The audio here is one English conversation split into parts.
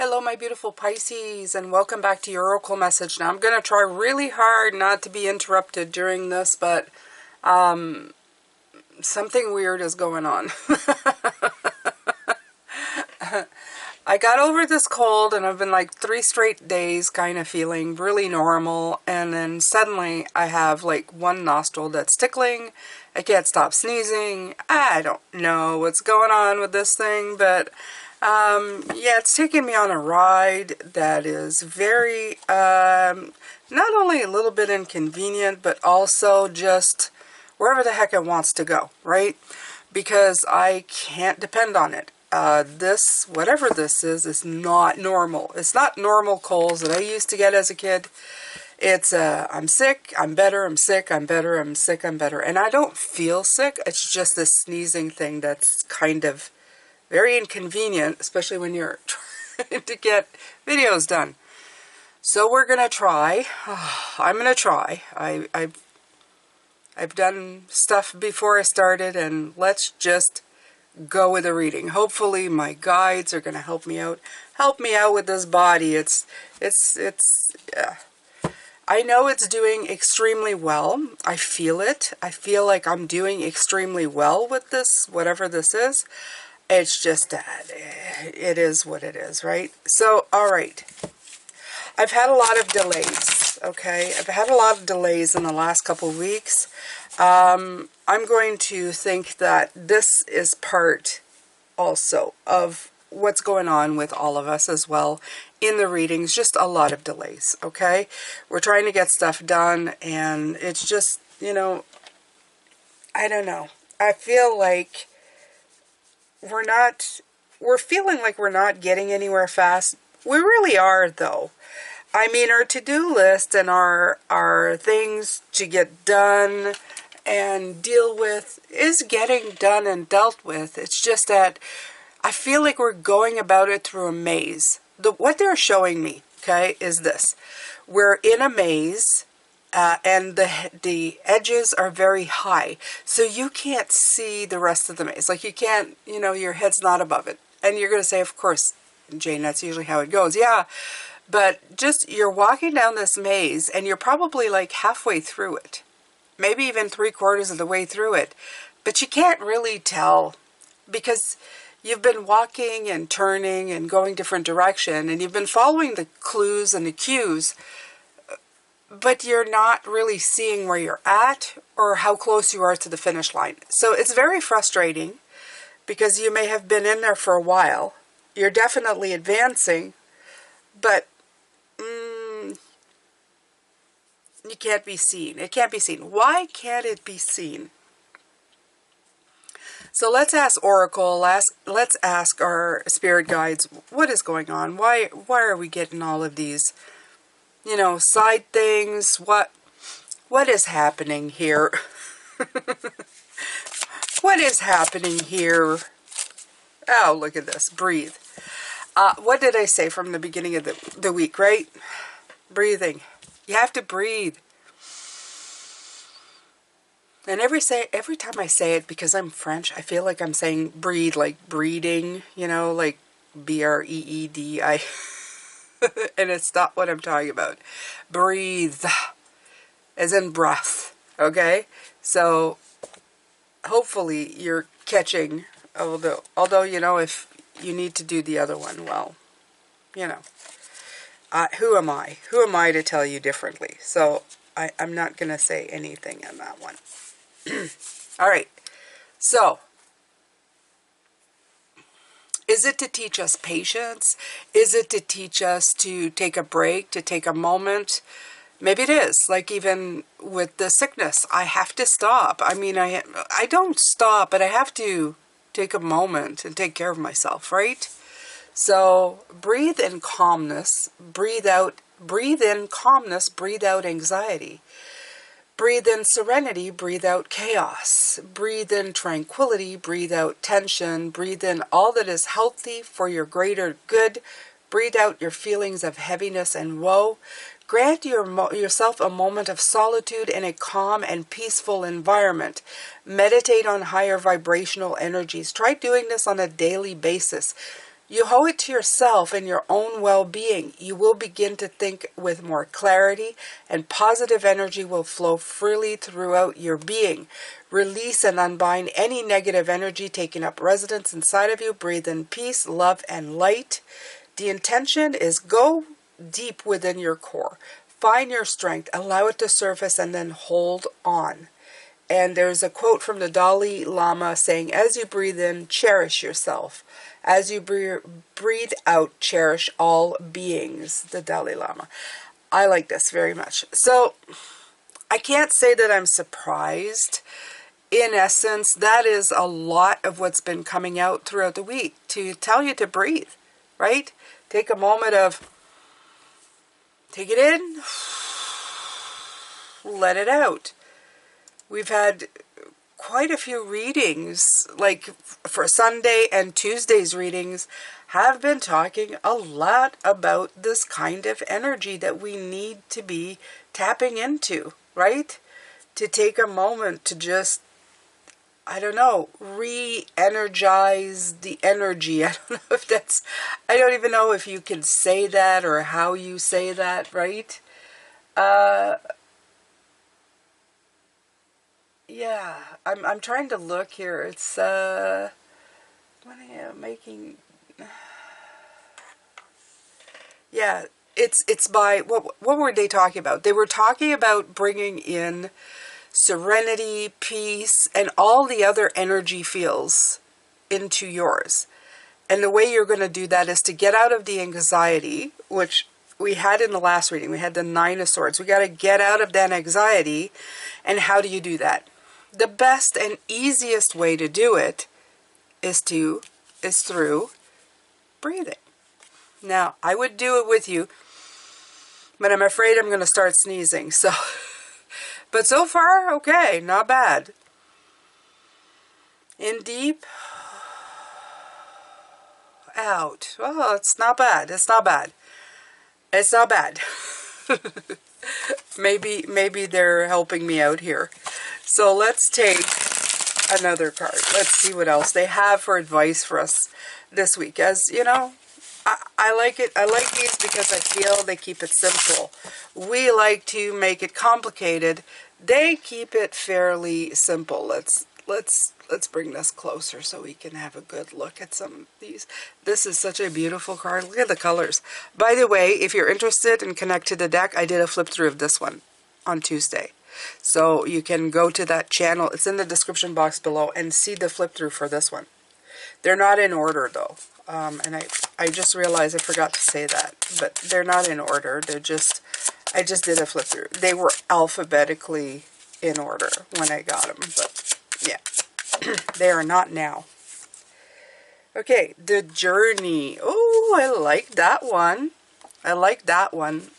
Hello, my beautiful Pisces, and welcome back to your oracle message. Now, I'm going to try really hard not to be interrupted during this, but something weird is going on. I got over this cold, and I've been like 3 straight days kind of feeling really normal, and then suddenly I have like one nostril that's tickling. I can't stop sneezing. I don't know what's going on with this thing, but yeah, it's taken me on a ride that is very, not only a little bit inconvenient, but also just wherever the heck it wants to go, right? Because I can't depend on it. This, whatever this is not normal. It's not normal colds that I used to get as a kid. It's, I'm sick, I'm better, I'm sick, I'm better, I'm sick, I'm better. And I don't feel sick. It's just this sneezing thing that's kind of very inconvenient, especially when you're trying to get videos done. So we're going to try. I'm going to try. I've done stuff before I started, and let's just go with the reading. Hopefully my guides are going to help me out. Help me out with this body. I know it's doing extremely well. I feel it. I feel like I'm doing extremely well with this, whatever this is. It's just that it is what it is, right? So, all right. I've had a lot of delays, okay? I've had a lot of delays in the last couple of weeks. I'm going to think that this is part also of what's going on with all of us as well in the readings. Just a lot of delays, okay? We're trying to get stuff done, and it's just, you know, I don't know. I feel like we're feeling like we're not getting anywhere fast. We really are, though. I mean, our to-do list and our things to get done and deal with is getting done and dealt with. It's just that I feel like we're going about it through a maze. What they're showing me, okay, is this. We're in a maze. And the edges are very high, so you can't see the rest of the maze. Like, you can't, you know, your head's not above it. And you're going to say, of course, Jane, that's usually how it goes. Yeah, but just, you're walking down this maze, and you're probably like halfway through it. Maybe even 3/4 of the way through it. But you can't really tell, because you've been walking and turning and going different direction, and you've been following the clues and the cues, but you're not really seeing where you're at or how close you are to the finish line. So it's very frustrating, because you may have been in there for a while. You're definitely advancing, but you can't be seen. It can't be seen. Why can't it be seen? So let's ask Oracle, let's ask our spirit guides, what is going on? Why are we getting all of these, you know, side things? What is happening here? What is happening here? Oh, look at this. Breathe. What did I say from the beginning of the week, right? Breathing. You have to breathe. And every time I say it, because I'm French, I feel like I'm saying breathe, like breeding, you know, like B-R-E-E-D-I. And it's not what I'm talking about. Breathe, as in breath, okay? So hopefully you're catching, although, you know, if you need to do the other one, well, you know, who am I? Who am I to tell you differently? So I'm not going to say anything on that one. All right. So, is it to teach us patience? Is it to teach us to take a break, to take a moment? Maybe it is. Like, even with the sickness, I have to stop. I mean, I don't stop, but I have to take a moment and take care of myself, right? So breathe in calmness, breathe in calmness, breathe out anxiety. Breathe in serenity, breathe out chaos. Breathe in tranquility, breathe out tension. Breathe in all that is healthy for your greater good. Breathe out your feelings of heaviness and woe. Grant yourself a moment of solitude in a calm and peaceful environment. Meditate on higher vibrational energies. Try doing this on a daily basis. You owe it to yourself and your own well-being. You will begin to think with more clarity, and positive energy will flow freely throughout your being. Release and unbind any negative energy taking up residence inside of you. Breathe in peace, love, and light. The intention is go deep within your core. Find your strength, allow it to surface, and then hold on. And there's a quote from the Dalai Lama saying, as you breathe in, cherish yourself. As you breathe out, cherish all beings. The Dalai Lama. I like this very much. So I can't say that I'm surprised. In essence, that is a lot of what's been coming out throughout the week to tell you to breathe, right? Take a moment of, take it in, let it out. We've had quite a few readings, like for Sunday and Tuesday's readings, have been talking a lot about this kind of energy that we need to be tapping into, right? To take a moment to just, I don't know, re-energize the energy. I don't know if that's, I don't even know if you can say that or how you say that, right? Yeah, I'm trying to look here. It's what am I making? Yeah, it's by what were they talking about? They were talking about bringing in serenity, peace, and all the other energy fields into yours. And the way you're going to do that is to get out of the anxiety, which we had in the last reading. We had the Nine of Swords. We got to get out of that anxiety. And how do you do that? The best and easiest way to do it is through breathing. Now, I would do it with you, but I'm afraid I'm going to start sneezing. So, but so far, okay, not bad. In deep, out. Oh, it's not bad. It's not bad. It's not bad. Maybe they're helping me out here. So let's take another card. Let's see what else they have for advice for us this week. As you know, I like it. I like these because I feel they keep it simple. We like to make it complicated. They keep it fairly simple. Let's bring this closer so we can have a good look at some of these. This is such a beautiful card. Look at the colors. By the way, if you're interested and connect to the deck, I did a flip through of this one on Tuesday. So you can go to that channel. It's in the description box below and see the flip through for this one. They're not in order though. And I just realized I forgot to say that, but they're not in order. They're just, I just did a flip through. They were alphabetically in order when I got them, but yeah, they are not now. Okay, the journey. Oh, I like that one. I like that one.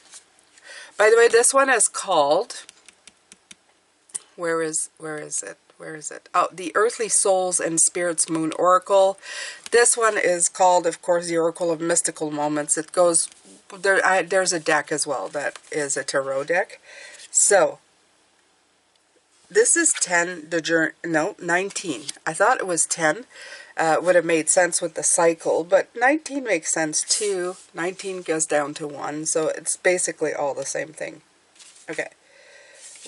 By the way, this one is called, where is it? Where is it? Oh, the Earthly Souls and Spirits Moon Oracle. This one is called, of course, the Oracle of Mystical Moments. It goes, there's a deck as well that is a tarot deck. So, this is 10, the journey, no, 19. I thought it was 10. Would have made sense with the cycle, but 19 makes sense too. 19 goes down to 1, so it's basically all the same thing. Okay.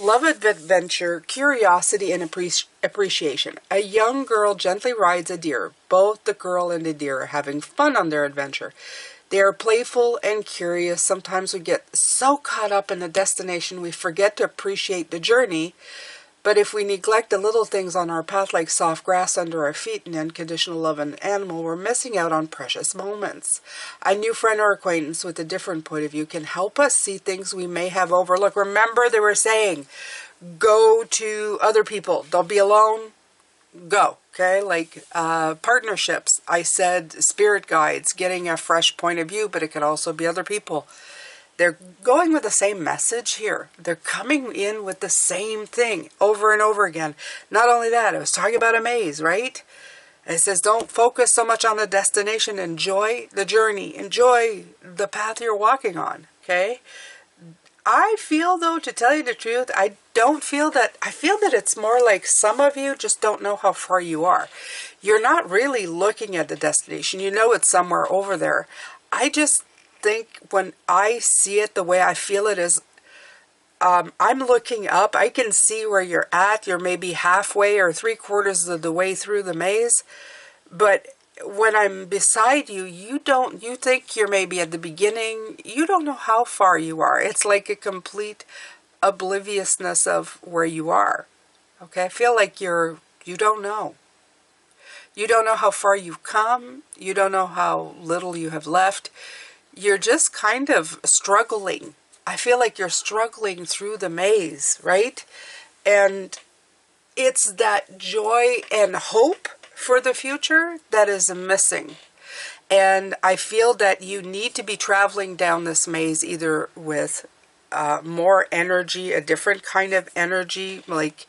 Love adventure, curiosity, and appreciation. A young girl gently rides a deer. Both the girl and the deer are having fun on their adventure. They are playful and curious. Sometimes we get so caught up in the destination we forget to appreciate the journey. But if we neglect the little things on our path, like soft grass under our feet and unconditional love of an animal, we're missing out on precious moments. A new friend or acquaintance with a different point of view can help us see things we may have overlooked. Remember, they were saying, go to other people. Don't be alone. Go. Okay, like partnerships. I said spirit guides, getting a fresh point of view, but it could also be other people. They're going with the same message here. They're coming in with the same thing over and over again. Not only that, I was talking about a maze, right? It says don't focus so much on the destination. Enjoy the journey. Enjoy the path you're walking on, okay? I feel, though, to tell you the truth, I feel that it's more like some of you just don't know how far you are. you're not really looking at the destination. You know it's somewhere over there. I just think when I see it the way I feel it is, I'm looking up. I can see where you're at. You're maybe halfway or 3/4 of the way through the maze. But when I'm beside you, you think you're maybe at the beginning. You don't know how far you are. It's like a complete obliviousness of where you are. Okay, I feel like you don't know. You don't know how far you've come. You don't know how little you have left. You're just kind of struggling. I feel like you're struggling through the maze, right? And it's that joy and hope for the future that is missing. And I feel that you need to be traveling down this maze either with more energy, a different kind of energy, like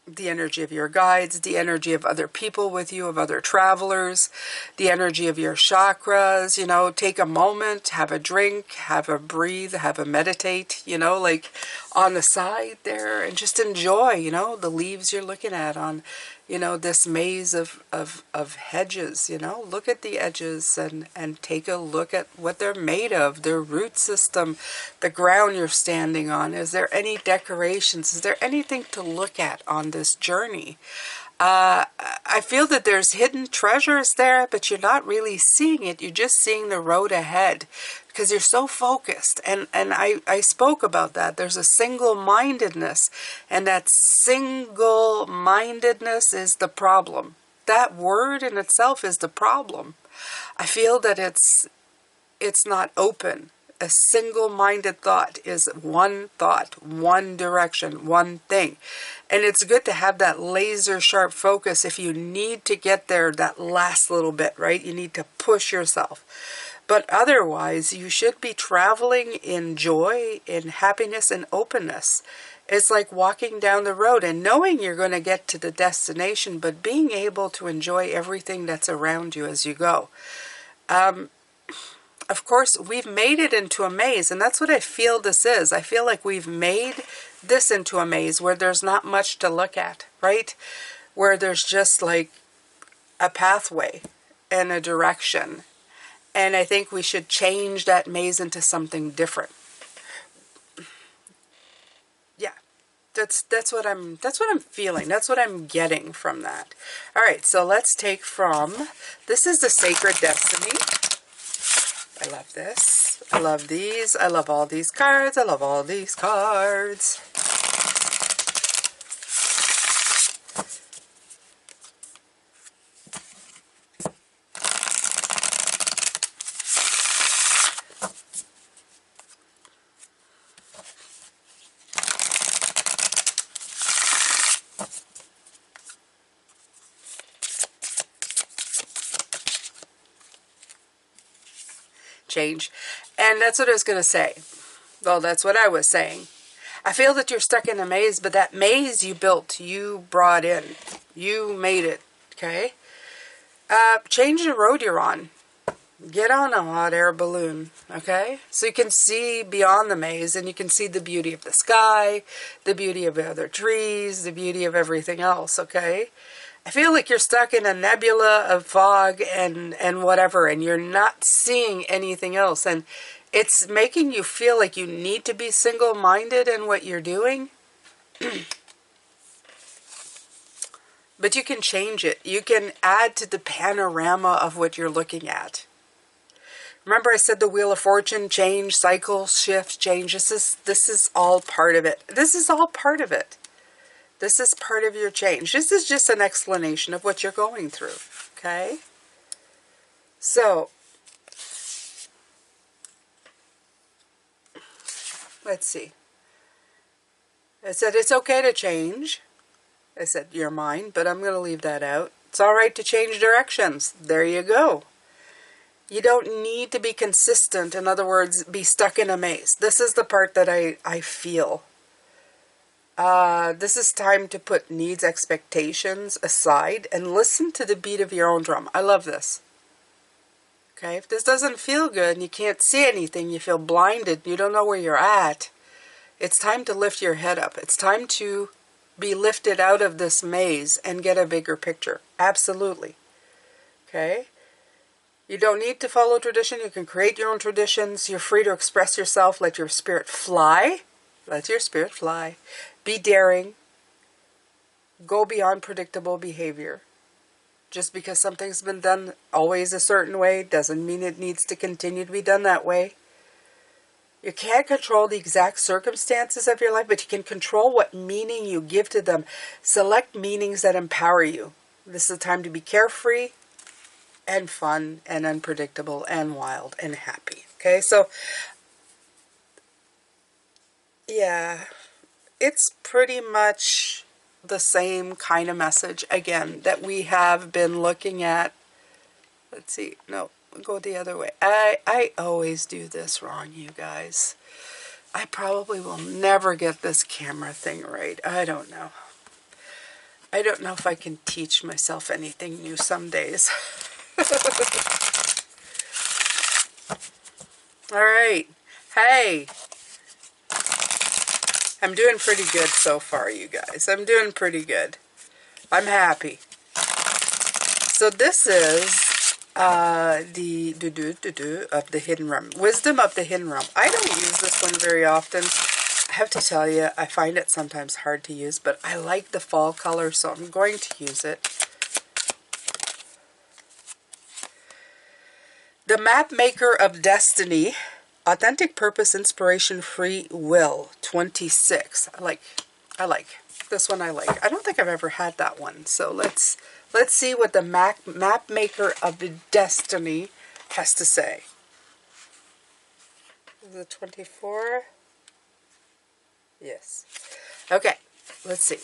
the energy of your guides, the energy of other people with you, of other travelers, the energy of your chakras. You know, take a moment, have a drink, have a breathe, have a meditate, you know, like on the side there, and just enjoy, you know, the leaves you're looking at on, you know, this maze of hedges. You know, look at the edges and take a look at what they're made of, their root system, the ground you're standing on. Is there any decorations? Is there anything to look at on this journey? I feel that there's hidden treasures there, but you're not really seeing it. You're just seeing the road ahead because you're so focused. And I spoke about that. There's a single-mindedness, and that single-mindedness is the problem. That word in itself is the problem. I feel that it's not open. A single-minded thought is one thought, one direction, one thing. And it's good to have that laser-sharp focus if you need to get there that last little bit, right? You need to push yourself. But otherwise, you should be traveling in joy, in happiness, and openness. It's like walking down the road and knowing you're going to get to the destination, but being able to enjoy everything that's around you as you go. Of course, we've made it into a maze, and that's what I feel this is. I feel like we've made this into a maze where there's not much to look at, right? Where there's just like a pathway and a direction. And I think we should change that maze into something different. Yeah. That's what I'm feeling. That's what I'm getting from that. All right, so let's take from, this is the Sacred Destiny. I love this. I love these. I love all these cards. I love all these cards. Change. And that's what I was going to say. Well, that's what I was saying. I feel that you're stuck in a maze, but that maze you built, you brought in. You made it, okay? Change the road you're on. Get on a hot air balloon, okay? So you can see beyond the maze, and you can see the beauty of the sky, the beauty of the other trees, the beauty of everything else, okay? I feel like you're stuck in a nebula of fog and whatever, and you're not seeing anything else. And it's making you feel like you need to be single-minded in what you're doing. But you can change it. You can add to the panorama of what you're looking at. Remember I said the Wheel of Fortune, change, cycle, shift, change. This is all part of it. This is all part of it. This is part of your change. This is just an explanation of what you're going through, okay? So, let's see. I said it's okay to change. I said your mind, but I'm going to leave that out. It's all right to change directions. There you go. You don't need to be consistent. In other words, be stuck in a maze. This is the part that I feel. This is time to put needs, expectations aside and listen to the beat of your own drum. I love this. Okay, if this doesn't feel good and you can't see anything, you feel blinded, you don't know where you're at, it's time to lift your head up. It's time to be lifted out of this maze and get a bigger picture. Absolutely. Okay? You don't need to follow tradition. You can create your own traditions. You're free to express yourself. Let your spirit fly. Let your spirit fly. Be daring. Go beyond predictable behavior. Just because something's been done always a certain way doesn't mean it needs to continue to be done that way. You can't control the exact circumstances of your life, but you can control what meaning you give to them. Select meanings that empower you. This is a time to be carefree and fun and unpredictable and wild and happy. Okay, so yeah, it's pretty much the same kind of message again that we have been looking at. Let's see, no, go the other way. I always do this wrong, you guys. I probably will never get this camera thing right. I don't know. I don't know if I can teach myself anything new some days. All right. Hey. I'm doing pretty good so far, you guys. I'm doing pretty good. I'm happy. So this is the of the hidden realm. Wisdom of the hidden realm. I don't use this one very often. I have to tell you, I find it sometimes hard to use, but I like the fall color, so I'm going to use it. The map maker of destiny. Authentic purpose, inspiration, free will. 26. I like. This one I like. I don't think I've ever had that one. So let's see what the map maker of the destiny has to say. Is it 24? Yes. Okay. Let's see.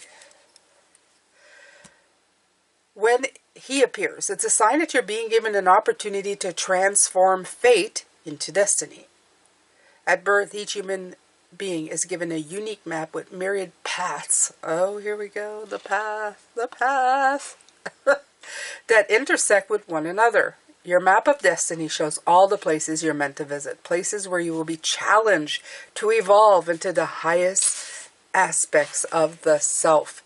When he appears, it's a sign that you're being given an opportunity to transform fate into destiny. At birth, each human being is given a unique map with myriad paths. Oh, here we go. The path. That intersect with one another. Your map of destiny shows all the places you're meant to visit. Places where you will be challenged to evolve into the highest aspects of the self.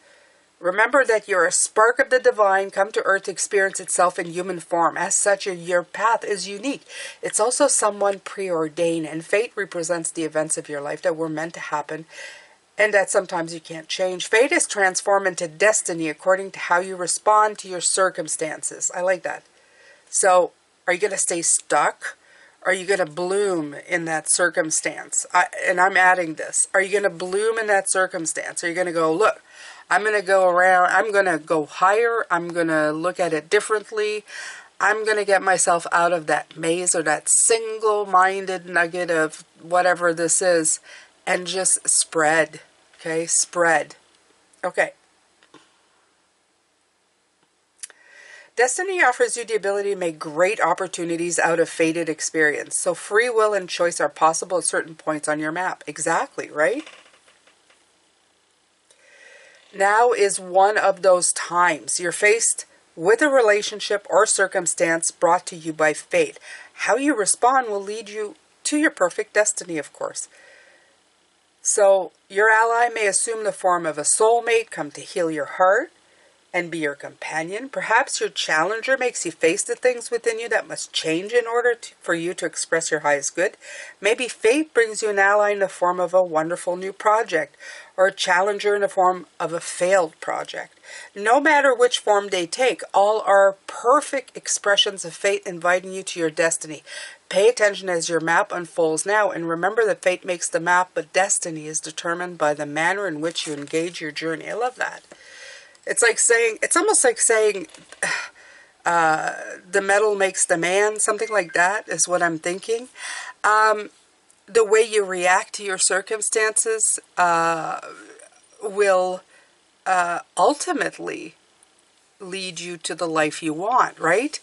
Remember that you're a spark of the divine, come to earth to experience itself in human form. As such, your path is unique. It's also someone preordained, and fate represents the events of your life that were meant to happen and that sometimes you can't change. Fate is transformed into destiny according to how you respond to your circumstances. I like that. So, are you going to stay stuck? Are you going to bloom in that circumstance? And I'm adding this. Are you going to bloom in that circumstance? Are you going to go, look, I'm going to go around, I'm going to go higher, I'm going to look at it differently, I'm going to get myself out of that maze or that single-minded nugget of whatever this is and just spread, okay, spread. Okay. Destiny offers you the ability to make great opportunities out of fated experience. So free will and choice are possible at certain points on your map. Exactly, right? Now is one of those times you're faced with a relationship or circumstance brought to you by fate. How you respond will lead you to your perfect destiny, of course. So your ally may assume the form of a soulmate, come to heal your heart and be your companion. Perhaps your challenger makes you face the things within you that must change in order for you to express your highest good. Maybe fate brings you an ally in the form of a wonderful new project, or a challenger in the form of a failed project. No matter which form they take, all are perfect expressions of fate inviting you to your destiny. Pay attention as your map unfolds now, and remember that fate makes the map, but destiny is determined by the manner in which you engage your journey. I love that. It's like saying, it's almost like saying, the metal makes the man, something like that is what I'm thinking. The way you react to your circumstances will ultimately lead you to the life you want, right?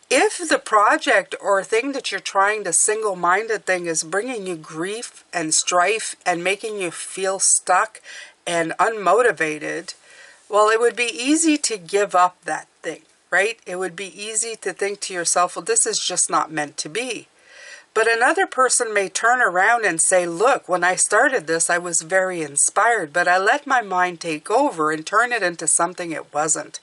If the project or thing that you're trying, the single-minded thing, is bringing you grief and strife and making you feel stuck and unmotivated, well, it would be easy to give up that thing, right? It would be easy to think to yourself, well, this is just not meant to be. But another person may turn around and say, look, when I started this, I was very inspired, but I let my mind take over and turn it into something it wasn't.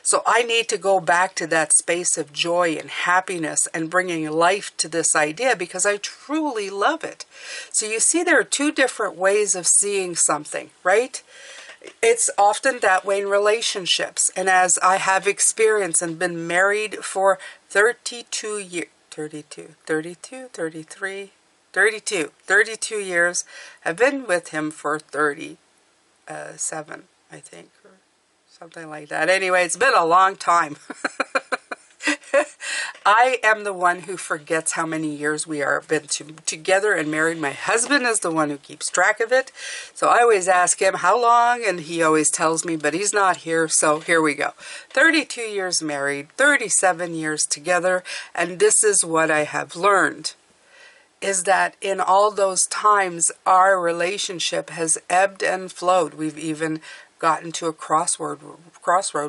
So I need to go back to that space of joy and happiness and bringing life to this idea because I truly love it. So you see, there are two different ways of seeing something, right? It's often that way in relationships. And as I have experienced and been married for 32 years, 32 years. I've been with him for 37, I think, or something like that. Anyway, it's been a long time. I am the one who forgets how many years we are been together and married. My husband is the one who keeps track of it. So I always ask him how long, and he always tells me, but he's not here. So here we go. 32 years married, 37 years together. And this is what I have learned, is that in all those times, our relationship has ebbed and flowed. We've even gotten to a crossroad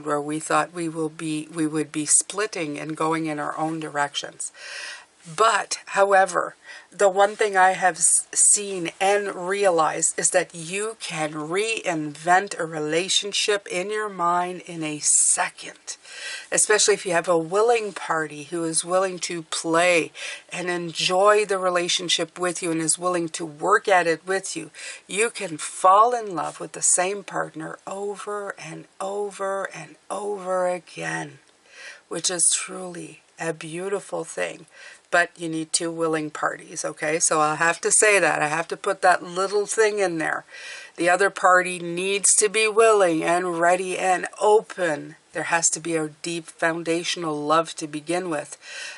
where we thought we would be splitting and going in our own directions. But, however, the one thing I have seen and realized is that you can reinvent a relationship in your mind in a second. Especially if you have a willing party who is willing to play and enjoy the relationship with you and is willing to work at it with you. You can fall in love with the same partner over and over and over again, which is truly a beautiful thing. But you need two willing parties, okay? So I'll have to say that. I have to put that little thing in there. The other party needs to be willing and ready and open. There has to be a deep foundational love to begin with,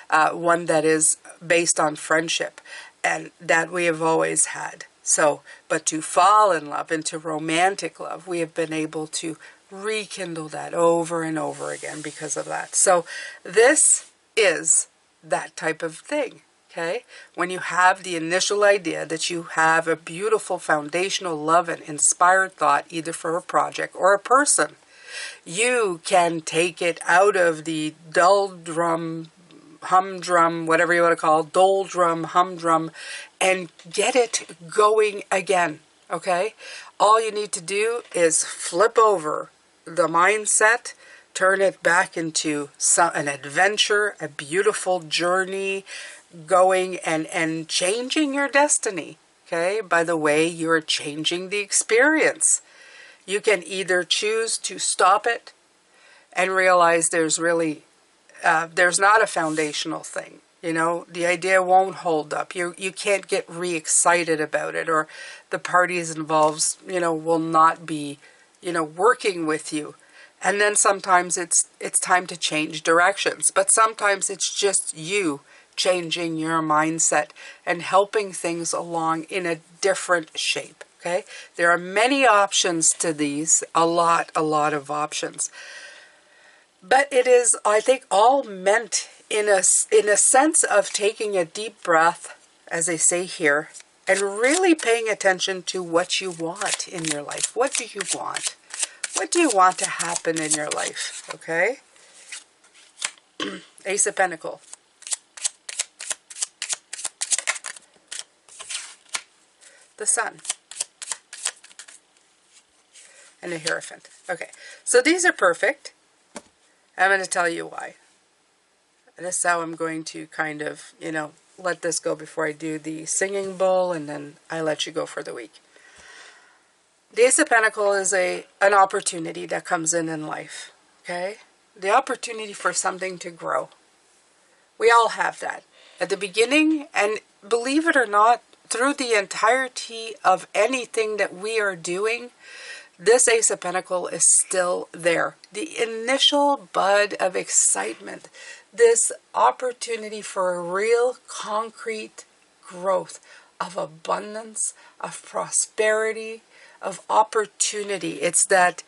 one that is based on friendship, and that we have always had. So, but to fall in love, into romantic love, we have been able to rekindle that over and over again because of that. So this is that type of thing, okay? When you have the initial idea that you have a beautiful foundational love and inspired thought, either for a project or a person, you can take it out of the doldrum, humdrum, whatever you want to call it, doldrum, humdrum, and get it going again, okay? All you need to do is flip over the mindset, turn it back into an adventure, a beautiful journey, going and changing your destiny, okay? By the way, you're changing the experience. You can either choose to stop it and realize there's really, there's not a foundational thing. You know, the idea won't hold up. You can't get re-excited about it, or the parties involved, you know, will not be, you know, working with you. And then sometimes it's time to change directions. But sometimes it's just you changing your mindset and helping things along in a different shape, okay? There are many options to these, a lot of options. But it is, I think, all meant in a sense of taking a deep breath, as they say here, and really paying attention to what you want in your life. What do you want? What do you want to happen in your life, okay? Ace of Pentacles. The Sun. And the Hierophant. Okay, so these are perfect. I'm going to tell you why. This is how I'm going to kind of, you know, let this go before I do the singing bowl, and then I let you go for the week. The Ace of Pentacles is an opportunity that comes in life, okay? The opportunity for something to grow. We all have that. At the beginning, and believe it or not, through the entirety of anything that we are doing, this Ace of Pentacles is still there. The initial bud of excitement, this opportunity for a real concrete growth of abundance, of prosperity, of opportunity. It's that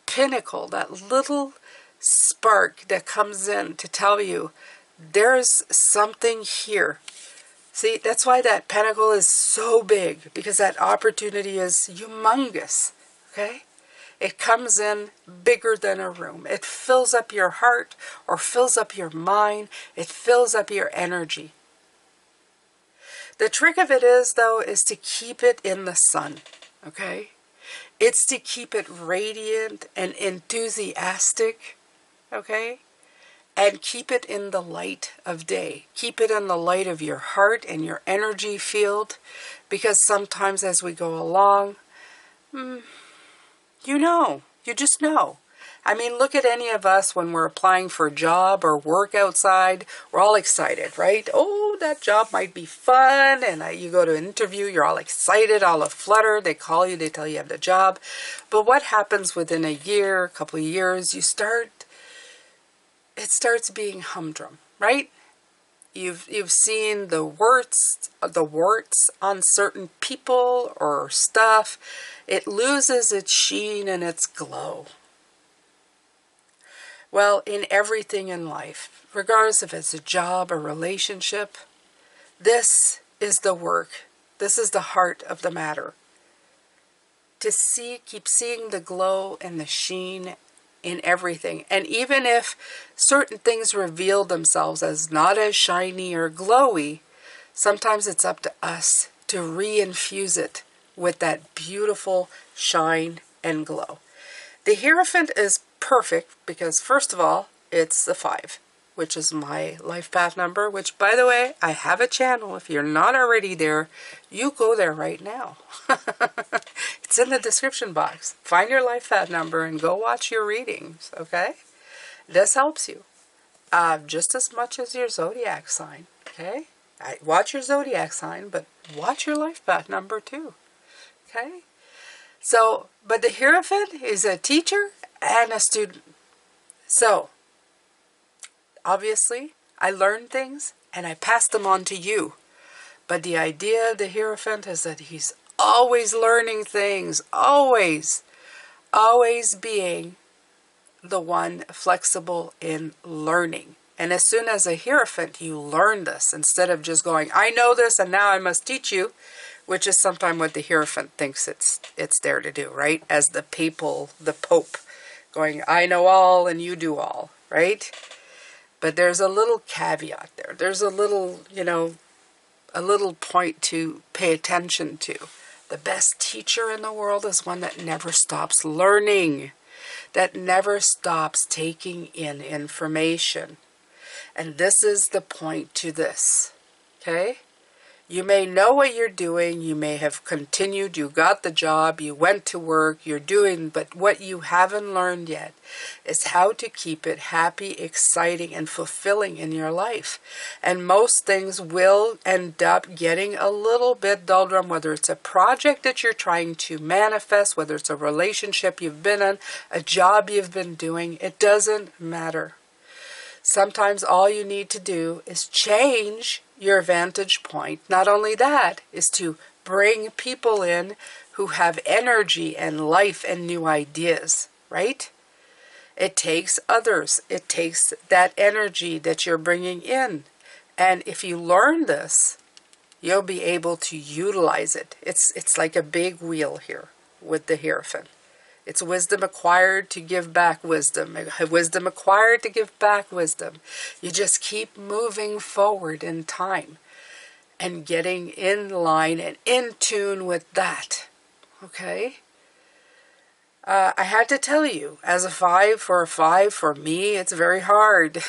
pinnacle, that little spark that comes in to tell you there's something here. See, that's why that pentacle is so big, because that opportunity is humongous, okay? It comes in bigger than a room. It fills up your heart or fills up your mind. It fills up your energy, The trick of it is, though, is to keep it in the sun, okay? It's to keep it radiant and enthusiastic, okay? And keep it in the light of day. Keep it in the light of your heart and your energy field, because sometimes as we go along, you just know. I mean, look at any of us when we're applying for a job or work outside. We're all excited, right? Oh, that job might be fun. And you go to an interview, you're all excited, all aflutter. They call you, they tell you have the job. But what happens within a year, a couple of years, it starts being humdrum, right? You've seen the warts on certain people or stuff. It loses its sheen and its glow. Well, in everything in life, regardless if it's a job or relationship, this is the work. This is the heart of the matter. To keep seeing the glow and the sheen in everything. And even if certain things reveal themselves as not as shiny or glowy, sometimes it's up to us to reinfuse it with that beautiful shine and glow. The Hierophant is perfect because, first of all, it's the 5, which is my life path number, which, by the way, I have a channel. If you're not already there, you go there right now. It's in the description box. Find your life path number and go watch your readings, okay? This helps you just as much as your zodiac sign, okay? Watch your zodiac sign, but watch your life path number too, okay? So, but the Hierophant is a teacher and a student. So, obviously, I learned things and I passed them on to you. But the idea of the Hierophant is that he's always learning things, always being the one flexible in learning. And as soon as a Hierophant, you learn this instead of just going, I know this and now I must teach you, which is sometimes what the Hierophant thinks it's there to do, right? As the Pope, going, I know all and you do all, right? But there's a little caveat there. There's a little, a little point to pay attention to. The best teacher in the world is one that never stops learning, that never stops taking in information. And this is the point to this, okay? You may know what you're doing, you may have continued, you got the job, you went to work, you're doing, but what you haven't learned yet is how to keep it happy, exciting, and fulfilling in your life. And most things will end up getting a little bit doldrum, whether it's a project that you're trying to manifest, whether it's a relationship you've been in, a job you've been doing, it doesn't matter. Sometimes all you need to do is change your vantage point. Not only that, is to bring people in who have energy and life and new ideas, right? It takes others. It takes that energy that you're bringing in. And if you learn this, you'll be able to utilize it. It's like a big wheel here with the Hierophant. It's wisdom acquired to give back wisdom. Wisdom acquired to give back wisdom. You just keep moving forward in time and getting in line and in tune with that. Okay? I had to tell you, as a 5, for me, it's very hard.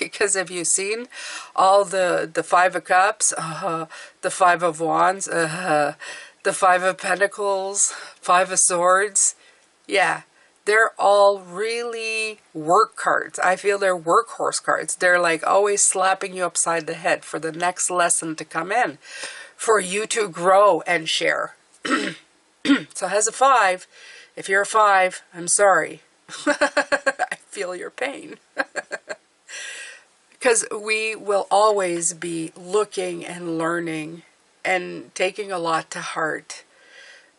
Because have you seen all the 5 of Cups, the 5 of Wands, the 5 of Pentacles, 5 of Swords? Yeah, they're all really work cards. I feel they're workhorse cards. They're like always slapping you upside the head for the next lesson to come in, for you to grow and share. So as a 5, if you're a 5, I'm sorry. I feel your pain. Because we will always be looking and learning and taking a lot to heart.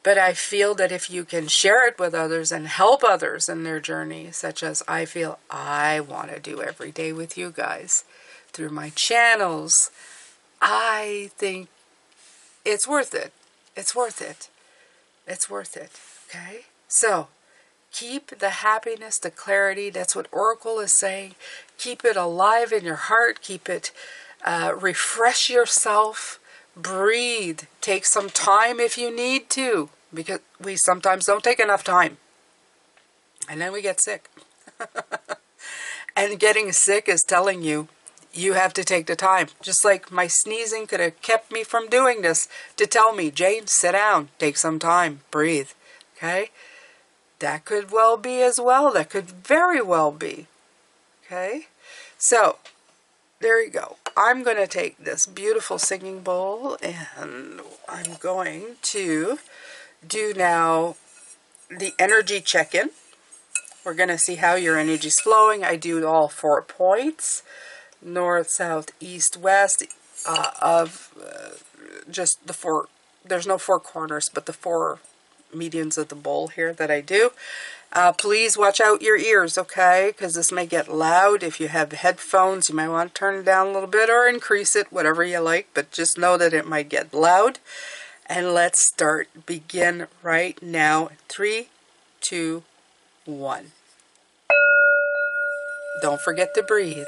But I feel that if you can share it with others and help others in their journey, such as I feel I want to do every day with you guys through my channels, I think it's worth it. It's worth it. It's worth it. Okay? So, keep the happiness, the clarity. That's what Oracle is saying. Keep it alive in your heart. Keep it, refresh yourself breathe, take some time if you need to, because we sometimes don't take enough time. And then we get sick. And getting sick is telling you, you have to take the time. Just like my sneezing could have kept me from doing this to tell me, Jane, sit down, take some time, breathe. Okay? That could well be as well. That could very well be. Okay? So, there you go. I'm going to take this beautiful singing bowl and I'm going to do now the energy check-in. We're going to see how your energy is flowing. I do all 4 points, north, south, east, west, just the 4, there's no 4 corners, but the 4 medians of the bowl here that I do. Please watch out your ears, okay? Because this may get loud. If you have headphones, you might want to turn it down a little bit or increase it, whatever you like, but just know that it might get loud. And let's start. Begin right now. 3, 2, 1. Don't forget to breathe.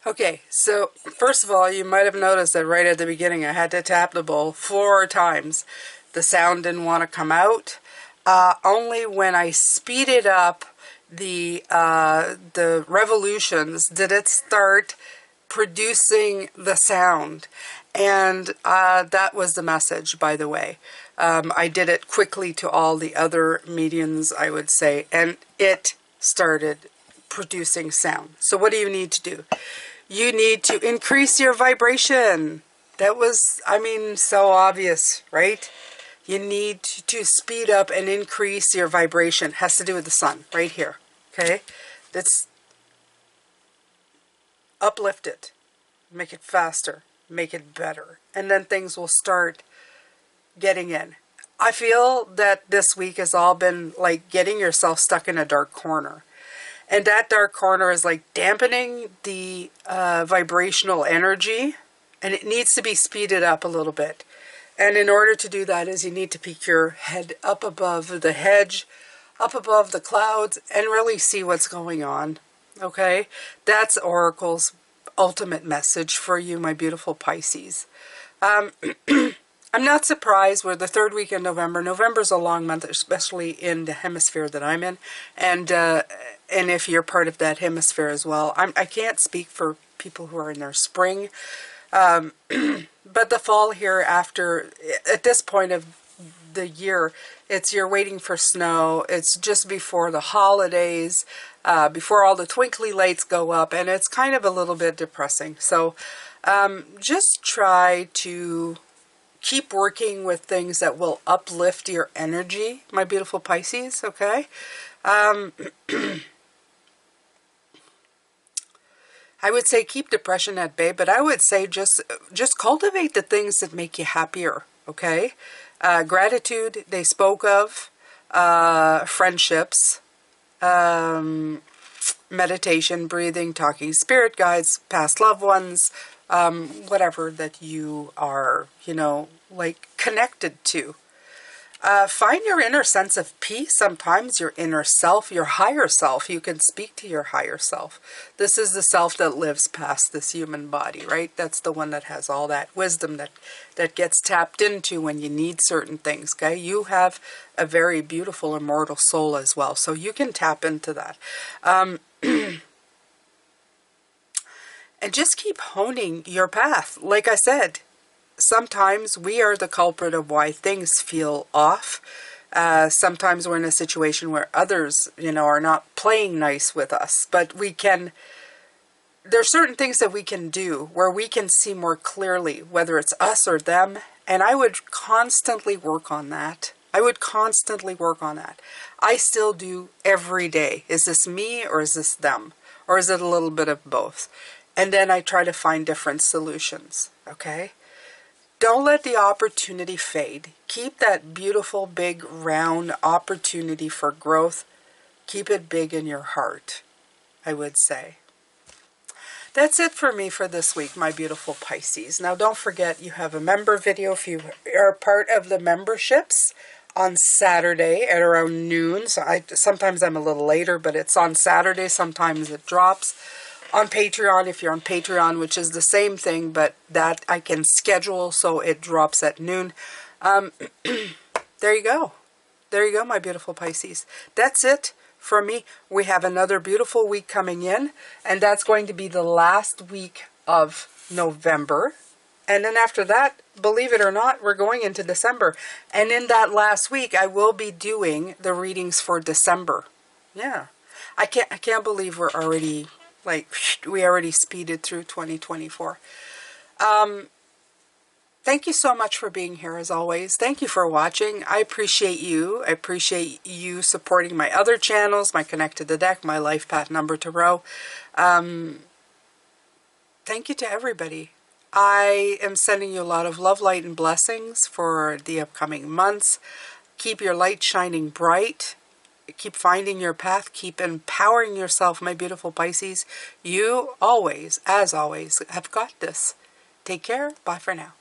Okay, so first of all, you might have noticed that right at the beginning I had to tap the bowl 4 times. The sound didn't want to come out. Only when I speeded up the revolutions did it start producing the sound. And that was the message, by the way. I did it quickly to all the other mediums, I would say, and it started producing sound. So what do you need to do? You need to increase your vibration. That was, I mean, so obvious, right? You need to speed up and increase your vibration. It has to do with the sun, right here, okay? That's uplift it, make it faster, make it better, and then things will start getting in. I feel that this week has all been like getting yourself stuck in a dark corner. And that dark corner is like dampening the vibrational energy, and it needs to be speeded up a little bit. And in order to do that is you need to peek your head up above the hedge, up above the clouds, and really see what's going on. Okay? That's Oracle's ultimate message for you, my beautiful Pisces. I'm not surprised. We're the 3rd week in November. November's a long month, especially in the hemisphere that I'm in. And if you're part of that hemisphere as well. I can't speak for people who are in their spring. But the fall here after, at this point of the year, you're waiting for snow. It's just before the holidays, before all the twinkly lights go up. And it's kind of a little bit depressing. So just try to keep working with things that will uplift your energy, my beautiful Pisces, okay? I would say keep depression at bay, but I would say just cultivate the things that make you happier, okay? Gratitude, they spoke of, friendships, meditation, breathing, talking spirit guides, past loved ones, whatever that you are, you know, like connected to. Find your inner sense of peace. Sometimes your inner self, your higher self, you can speak to your higher self. This is the self that lives past this human body, right? That's the one that has all that wisdom that gets tapped into when you need certain things, okay? You have a very beautiful immortal soul as well, so you can tap into that. And just keep honing your path. Like I said, sometimes we are the culprit of why things feel off. Sometimes we're in a situation where others, you know, are not playing nice with us. But we can, there's certain things that we can do where we can see more clearly, whether it's us or them. And I would constantly work on that. I would constantly work on that. I still do every day. Is this me or is this them? Or is it a little bit of both? And then I try to find different solutions, okay? Don't let the opportunity fade. Keep that beautiful, big, round opportunity for growth. Keep it big in your heart, I would say. That's it for me for this week, my beautiful Pisces. Now, don't forget, you have a member video if you are part of the memberships on Saturday at around noon. So sometimes I'm a little later, but it's on Saturday. Sometimes it drops. On Patreon, if you're on Patreon, which is the same thing, but that I can schedule so it drops at noon. There you go. There you go, my beautiful Pisces. That's it for me. We have another beautiful week coming in, and that's going to be the last week of November. And then after that, believe it or not, we're going into December. And in that last week, I will be doing the readings for December. Yeah. I can't believe we're already... like, we already speeded through 2024. Thank you so much for being here, as always. Thank you for watching. I appreciate you. I appreciate you supporting my other channels, my Connect to the Deck, my Life Path Number Tarot. Thank you to everybody. I am sending you a lot of love, light, and blessings for the upcoming months. Keep your light shining bright. Keep finding your path. Keep empowering yourself, my beautiful Pisces. You always, as always, have got this. Take care. Bye for now.